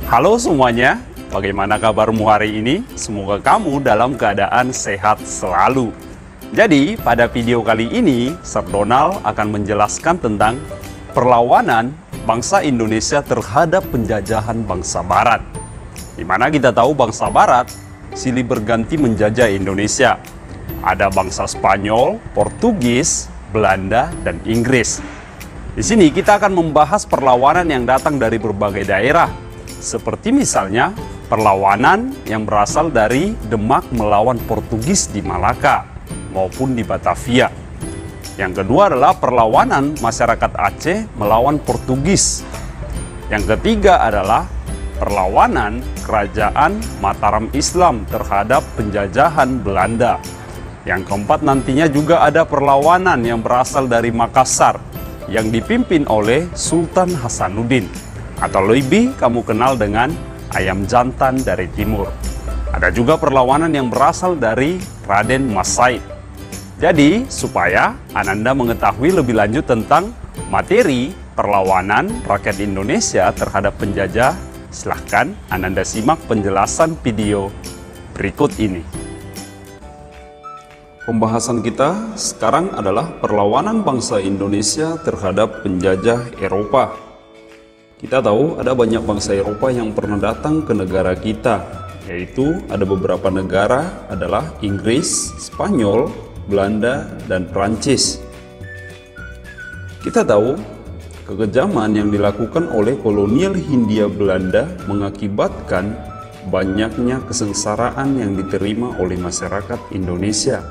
Halo semuanya, bagaimana kabarmu hari ini? Semoga kamu dalam keadaan sehat selalu. Jadi, pada video kali ini, Sir Donald akan menjelaskan tentang perlawanan bangsa Indonesia terhadap penjajahan bangsa Barat. Di mana kita tahu bangsa Barat silih berganti menjajah Indonesia. Ada bangsa Spanyol, Portugis, Belanda, dan Inggris. Di sini kita akan membahas perlawanan yang datang dari berbagai daerah, seperti misalnya perlawanan yang berasal dari Demak melawan Portugis di Malaka maupun di Batavia. Yang kedua adalah perlawanan masyarakat Aceh melawan Portugis. Yang ketiga adalah perlawanan kerajaan Mataram Islam terhadap penjajahan Belanda. Yang keempat nantinya juga ada perlawanan yang berasal dari Makassar yang dipimpin oleh Sultan Hasanuddin, atau lebih kamu kenal dengan ayam jantan dari timur. Ada juga perlawanan yang berasal dari Raden Mas Said. Jadi, supaya Ananda mengetahui lebih lanjut tentang materi perlawanan rakyat Indonesia terhadap penjajah, silahkan Ananda simak penjelasan video berikut ini. Pembahasan kita sekarang adalah perlawanan bangsa Indonesia terhadap penjajah Eropa. Kita tahu ada banyak bangsa Eropa yang pernah datang ke negara kita, yaitu ada beberapa negara adalah Inggris, Spanyol, Belanda, dan Prancis. Kita tahu kekejaman yang dilakukan oleh kolonial Hindia Belanda mengakibatkan banyaknya kesengsaraan yang diterima oleh masyarakat Indonesia.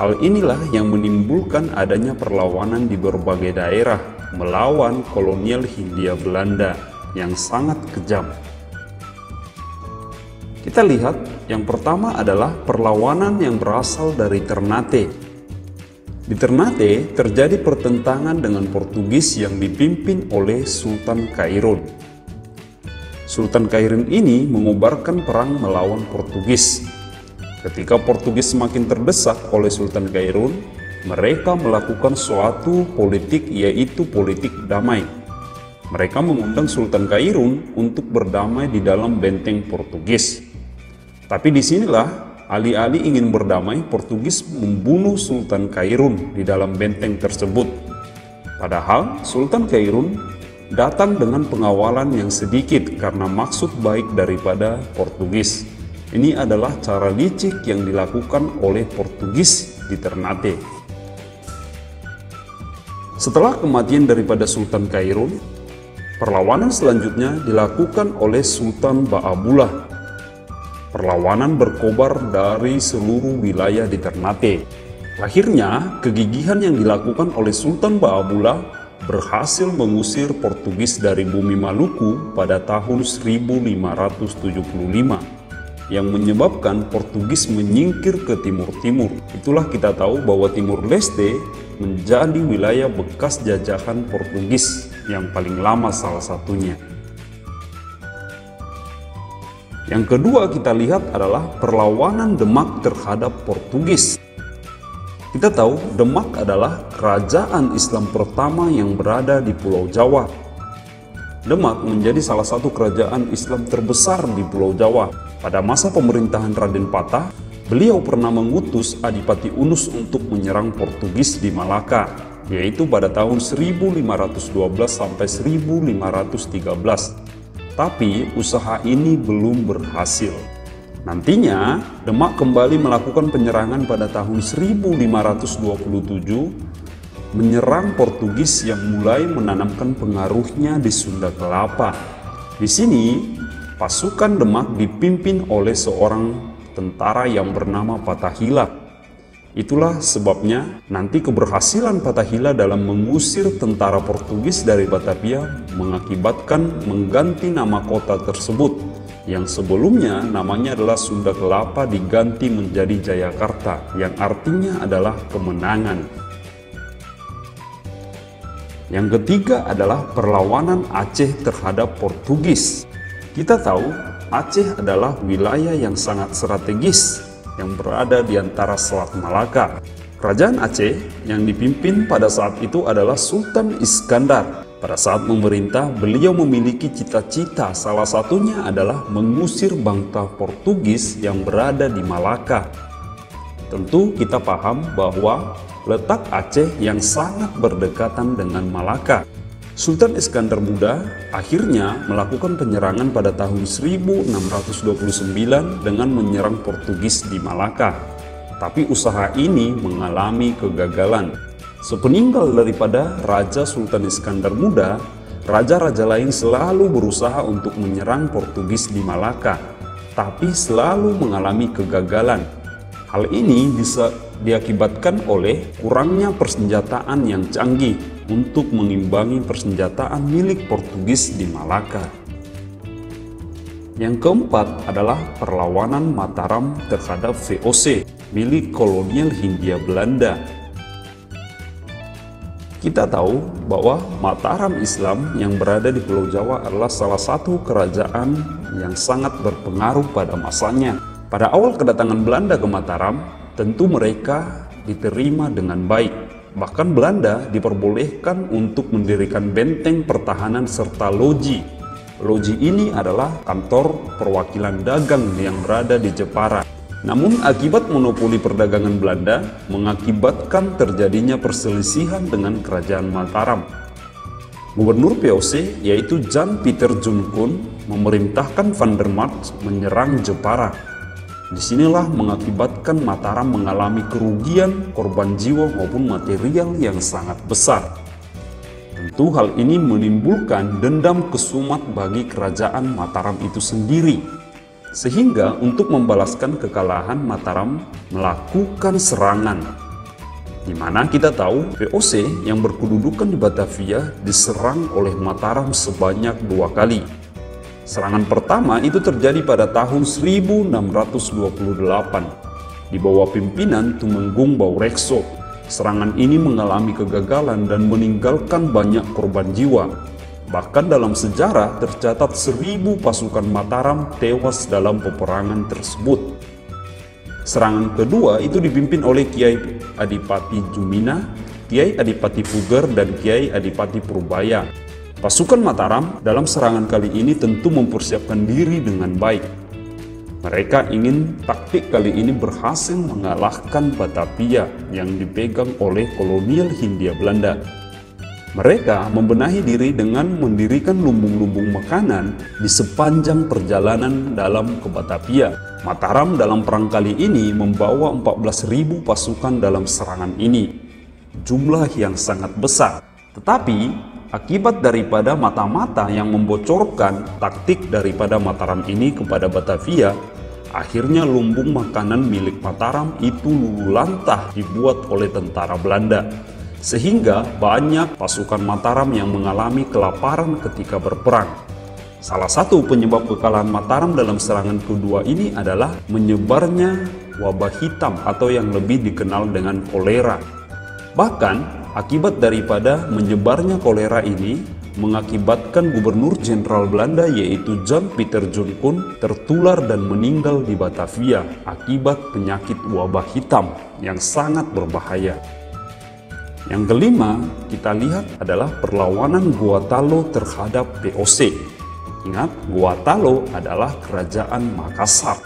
Hal inilah yang menimbulkan adanya perlawanan di berbagai daerah melawan kolonial Hindia Belanda yang sangat kejam. Kita lihat yang pertama adalah perlawanan yang berasal dari Ternate. Di Ternate terjadi pertentangan dengan Portugis yang dipimpin oleh Sultan Kairun. Sultan Kairun ini mengobarkan perang melawan Portugis. Ketika Portugis semakin terdesak oleh Sultan Kairun, mereka melakukan suatu politik, yaitu politik damai. Mereka mengundang Sultan Kairun untuk berdamai di dalam benteng Portugis. Tapi disinilah alih-alih ingin berdamai, Portugis membunuh Sultan Kairun di dalam benteng tersebut. Padahal Sultan Kairun datang dengan pengawalan yang sedikit karena maksud baik daripada Portugis. Ini adalah cara licik yang dilakukan oleh Portugis di Ternate. Setelah kematian daripada Sultan Kairun, perlawanan selanjutnya dilakukan oleh Sultan Ba'abullah. Perlawanan berkobar dari seluruh wilayah di Ternate. Akhirnya, kegigihan yang dilakukan oleh Sultan Ba'abullah berhasil mengusir Portugis dari bumi Maluku pada tahun 1575. Yang menyebabkan Portugis menyingkir ke timur-timur. Itulah kita tahu bahwa Timur Leste menjadi wilayah bekas jajahan Portugis yang paling lama salah satunya. Yang kedua kita lihat adalah perlawanan Demak terhadap Portugis. Kita tahu Demak adalah kerajaan Islam pertama yang berada di Pulau Jawa. Demak menjadi salah satu kerajaan Islam terbesar di Pulau Jawa. Pada masa pemerintahan Raden Patah, beliau pernah mengutus Adipati Unus untuk menyerang Portugis di Malaka, yaitu pada tahun 1512 sampai 1513. Tapi usaha ini belum berhasil. Nantinya, Demak kembali melakukan penyerangan pada tahun 1527, menyerang Portugis yang mulai menanamkan pengaruhnya di Sunda Kelapa. Di sini, pasukan Demak dipimpin oleh seorang tentara yang bernama Fatahillah. Itulah sebabnya nanti keberhasilan Fatahillah dalam mengusir tentara Portugis dari Batavia mengakibatkan mengganti nama kota tersebut yang sebelumnya namanya adalah Sunda Kelapa diganti menjadi Jayakarta yang artinya adalah kemenangan. Yang ketiga adalah perlawanan Aceh terhadap Portugis. Kita tahu Aceh adalah wilayah yang sangat strategis yang berada di antara Selat Malaka. Kerajaan Aceh yang dipimpin pada saat itu adalah Sultan Iskandar. Pada saat memerintah, beliau memiliki cita-cita, salah satunya adalah mengusir bangsa Portugis yang berada di Malaka. Tentu kita paham bahwa letak Aceh yang sangat berdekatan dengan Malaka. Sultan Iskandar Muda akhirnya melakukan penyerangan pada tahun 1629 dengan menyerang Portugis di Malaka. Tapi usaha ini mengalami kegagalan. Sepeninggal daripada Raja Sultan Iskandar Muda, raja-raja lain selalu berusaha untuk menyerang Portugis di Malaka, tapi selalu mengalami kegagalan. Hal ini bisa diakibatkan oleh kurangnya persenjataan yang canggih untuk mengimbangi persenjataan milik Portugis di Malaka. Yang keempat adalah perlawanan Mataram terhadap VOC milik kolonial Hindia Belanda. Kita tahu bahwa Mataram Islam yang berada di Pulau Jawa adalah salah satu kerajaan yang sangat berpengaruh pada masanya. Pada awal kedatangan Belanda ke Mataram, tentu mereka diterima dengan baik. Bahkan Belanda diperbolehkan untuk mendirikan benteng pertahanan serta loji. Loji ini adalah kantor perwakilan dagang yang berada di Jepara. Namun akibat monopoli perdagangan Belanda mengakibatkan terjadinya perselisihan dengan kerajaan Mataram. Gubernur VOC yaitu Jan Pieter Jonkun memerintahkan Van der March menyerang Jepara. Disinilah mengakibatkan Mataram mengalami kerugian korban jiwa maupun material yang sangat besar. Tentu hal ini menimbulkan dendam kesumat bagi kerajaan Mataram itu sendiri. Sehingga untuk membalaskan kekalahan, Mataram melakukan serangan. Di mana kita tahu VOC yang berkedudukan di Batavia diserang oleh Mataram sebanyak 2 kali. Serangan pertama itu terjadi pada tahun 1628 di bawah pimpinan Tumenggung Baurekso. Serangan ini mengalami kegagalan dan meninggalkan banyak korban jiwa. Bahkan dalam sejarah tercatat 1000 pasukan Mataram tewas dalam peperangan tersebut. Serangan kedua itu dipimpin oleh Kiai Adipati Jumina, Kiai Adipati Puger, dan Kiai Adipati Purbaya. Pasukan Mataram dalam serangan kali ini tentu mempersiapkan diri dengan baik. Mereka ingin taktik kali ini berhasil mengalahkan Batavia yang dipegang oleh kolonial Hindia Belanda. Mereka membenahi diri dengan mendirikan lumbung-lumbung makanan di sepanjang perjalanan dalam ke Batavia. Mataram dalam perang kali ini membawa 14.000 pasukan dalam serangan ini. Jumlah yang sangat besar. Tetapi akibat daripada mata-mata yang membocorkan taktik daripada Mataram ini kepada Batavia, akhirnya lumbung makanan milik Mataram itu luluh lantah dibuat oleh tentara Belanda. Sehingga banyak pasukan Mataram yang mengalami kelaparan ketika berperang. Salah satu penyebab kekalahan Mataram dalam serangan kedua ini adalah menyebarnya wabah hitam atau yang lebih dikenal dengan kolera. Bahkan akibat daripada menyebarnya kolera ini mengakibatkan Gubernur Jenderal Belanda yaitu Jan Pieter Jonkun tertular dan meninggal di Batavia akibat penyakit wabah hitam yang sangat berbahaya. Yang kelima, kita lihat adalah perlawanan Guatalo terhadap VOC. Ingat, Guatalo adalah Kerajaan Makassar.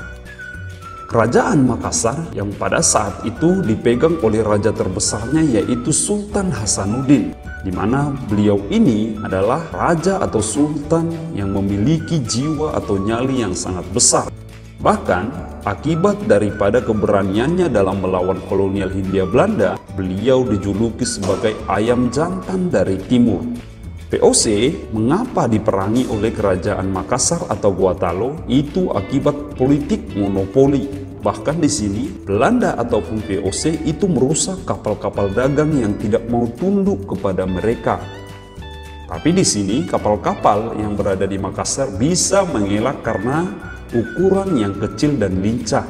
Kerajaan Makassar yang pada saat itu dipegang oleh raja terbesarnya yaitu Sultan Hasanuddin, di mana beliau ini adalah raja atau sultan yang memiliki jiwa atau nyali yang sangat besar. Bahkan akibat daripada keberaniannya dalam melawan kolonial Hindia Belanda, beliau dijuluki sebagai ayam jantan dari timur. VOC mengapa diperangi oleh kerajaan Makassar atau Guatalo? Itu akibat politik monopoli. Bahkan di sini Belanda ataupun VOC itu merusak kapal-kapal dagang yang tidak mau tunduk kepada mereka. Tapi di sini kapal-kapal yang berada di Makassar bisa mengelak karena ukuran yang kecil dan lincah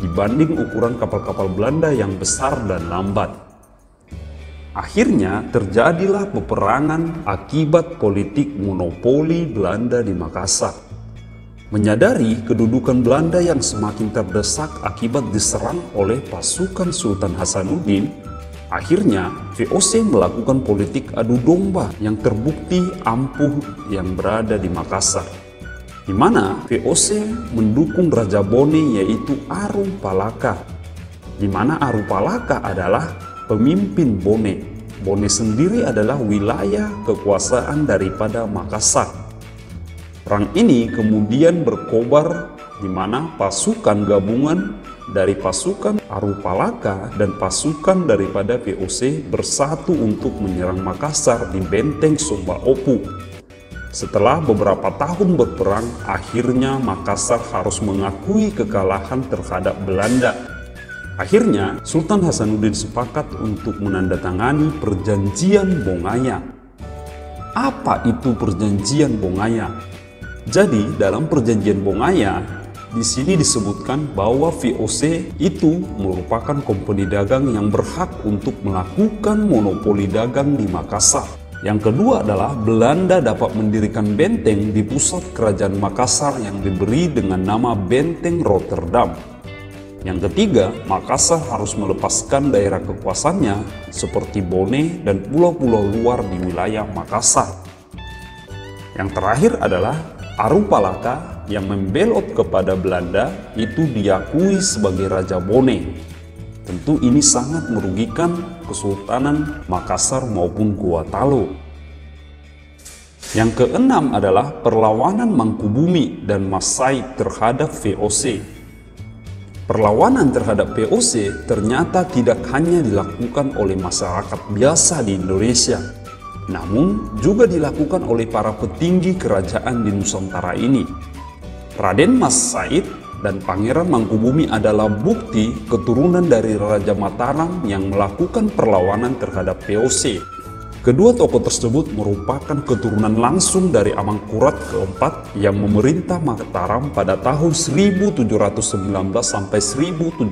dibanding ukuran kapal-kapal Belanda yang besar dan lambat. Akhirnya terjadilah peperangan akibat politik monopoli Belanda di Makassar. Menyadari kedudukan Belanda yang semakin terdesak akibat diserang oleh pasukan Sultan Hasanuddin, Akhirnya, VOC melakukan politik adu domba yang terbukti ampuh yang berada di Makassar, di mana VOC mendukung Raja Bone yaitu Aru Palaka, di mana Aru Palaka adalah pemimpin Bone. Bone sendiri adalah wilayah kekuasaan daripada Makassar. Perang ini kemudian berkobar di mana pasukan gabungan dari pasukan Aru Palaka dan pasukan daripada VOC bersatu untuk menyerang Makassar di benteng Sumba Opu. Setelah beberapa tahun berperang, akhirnya Makassar harus mengakui kekalahan terhadap Belanda. Akhirnya, Sultan Hasanuddin sepakat untuk menandatangani Perjanjian Bongaya. Apa itu Perjanjian Bongaya? Jadi, dalam Perjanjian Bongaya, di sini disebutkan bahwa VOC itu merupakan kompeni dagang yang berhak untuk melakukan monopoli dagang di Makassar. Yang kedua adalah Belanda dapat mendirikan benteng di pusat kerajaan Makassar yang diberi dengan nama Benteng Rotterdam. Yang ketiga, Makassar harus melepaskan daerah kekuasaannya seperti Bone dan pulau-pulau luar di wilayah Makassar. Yang terakhir adalah Aru Palaka yang membelot kepada Belanda itu diakui sebagai Raja Bone. Tentu ini sangat merugikan Kesultanan Makassar maupun Gorontalo. Yang keenam adalah perlawanan Mangkubumi dan Mas Said terhadap VOC. Perlawanan terhadap VOC ternyata tidak hanya dilakukan oleh masyarakat biasa di Indonesia, namun juga dilakukan oleh para petinggi kerajaan di Nusantara ini. Raden Mas Said dan Pangeran Mangkubumi adalah bukti keturunan dari Raja Mataram yang melakukan perlawanan terhadap VOC. Kedua tokoh tersebut merupakan keturunan langsung dari Amangkurat keempat yang memerintah Mataram pada tahun 1719 sampai 1726.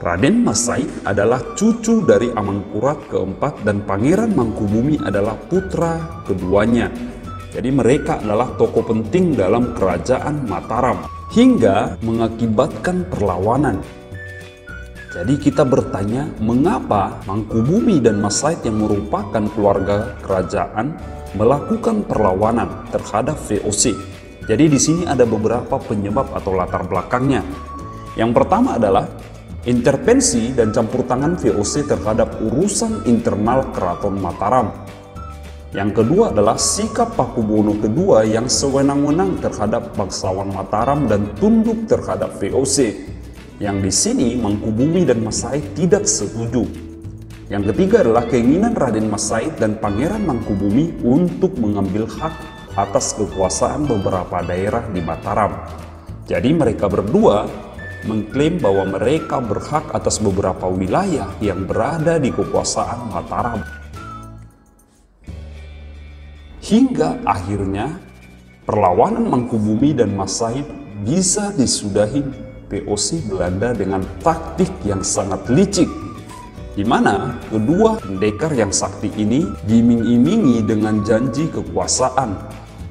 Raden Mas Said adalah cucu dari Amangkurat keempat dan Pangeran Mangkubumi adalah putra keduanya. Jadi mereka adalah tokoh penting dalam kerajaan Mataram hingga mengakibatkan perlawanan. Jadi kita bertanya, mengapa Mangkubumi dan Mas Said yang merupakan keluarga kerajaan melakukan perlawanan terhadap VOC? Jadi di sini ada beberapa penyebab atau latar belakangnya. Yang pertama adalah intervensi dan campur tangan VOC terhadap urusan internal Keraton Mataram. Yang kedua adalah sikap Pakubuwono II yang sewenang-wenang terhadap bangsawan Mataram dan tunduk terhadap VOC. Yang di sini Mangkubumi dan Mas Said tidak setuju. Yang ketiga adalah keinginan Raden Mas Said dan Pangeran Mangkubumi untuk mengambil hak atas kekuasaan beberapa daerah di Mataram. Jadi mereka berdua mengklaim bahwa mereka berhak atas beberapa wilayah yang berada di kekuasaan Mataram. Hingga akhirnya perlawanan Mangkubumi dan Mas Said bisa disudahi VOC Belanda dengan taktik yang sangat licik, di mana kedua pendekar yang sakti ini diiming-imingi dengan janji kekuasaan.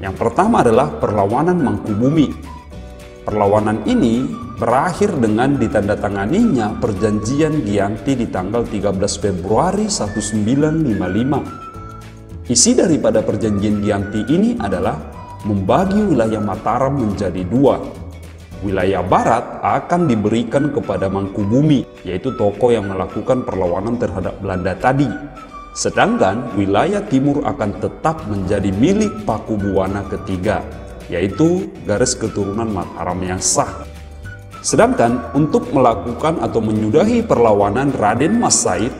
Yang pertama adalah perlawanan Mangkubumi. Perlawanan ini berakhir dengan ditandatanganinya Perjanjian Giyanti di tanggal 13 Februari 1955. Isi daripada Perjanjian Giyanti ini adalah membagi wilayah Mataram menjadi dua. Wilayah barat akan diberikan kepada Mangkubumi, yaitu tokoh yang melakukan perlawanan terhadap Belanda tadi. Sedangkan wilayah timur akan tetap menjadi milik Pakubuwana ketiga, yaitu garis keturunan Mataram yang sah. Sedangkan untuk melakukan atau menyudahi perlawanan Raden Mas Said,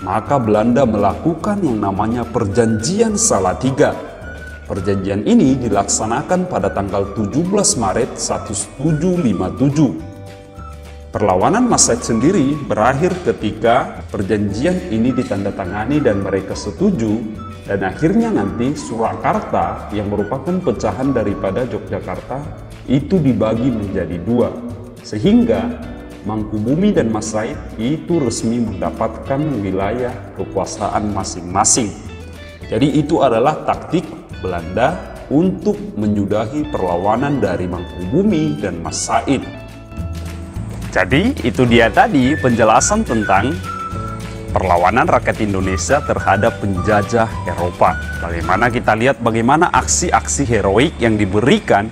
maka Belanda melakukan yang namanya Perjanjian Salatiga. Perjanjian ini dilaksanakan pada tanggal 17 Maret 1757. Perlawanan Mas Said sendiri berakhir ketika perjanjian ini ditandatangani dan mereka setuju, dan akhirnya nanti Surakarta yang merupakan pecahan daripada Yogyakarta itu dibagi menjadi dua, sehingga Mangkubumi dan Mas Said itu resmi mendapatkan wilayah kekuasaan masing-masing. Jadi itu adalah taktik Belanda untuk menyudahi perlawanan dari Mangkubumi dan Mas Said. Jadi itu dia tadi penjelasan tentang perlawanan rakyat Indonesia terhadap penjajah Eropa. Bagaimana kita lihat bagaimana aksi-aksi heroik yang diberikan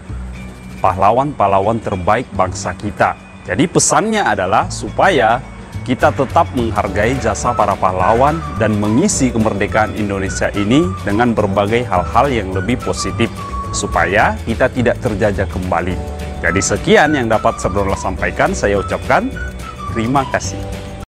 pahlawan-pahlawan terbaik bangsa kita. Jadi pesannya adalah supaya kita tetap menghargai jasa para pahlawan dan mengisi kemerdekaan Indonesia ini dengan berbagai hal-hal yang lebih positif supaya kita tidak terjajah kembali. Jadi sekian yang dapat Sir Donald sampaikan, saya ucapkan terima kasih.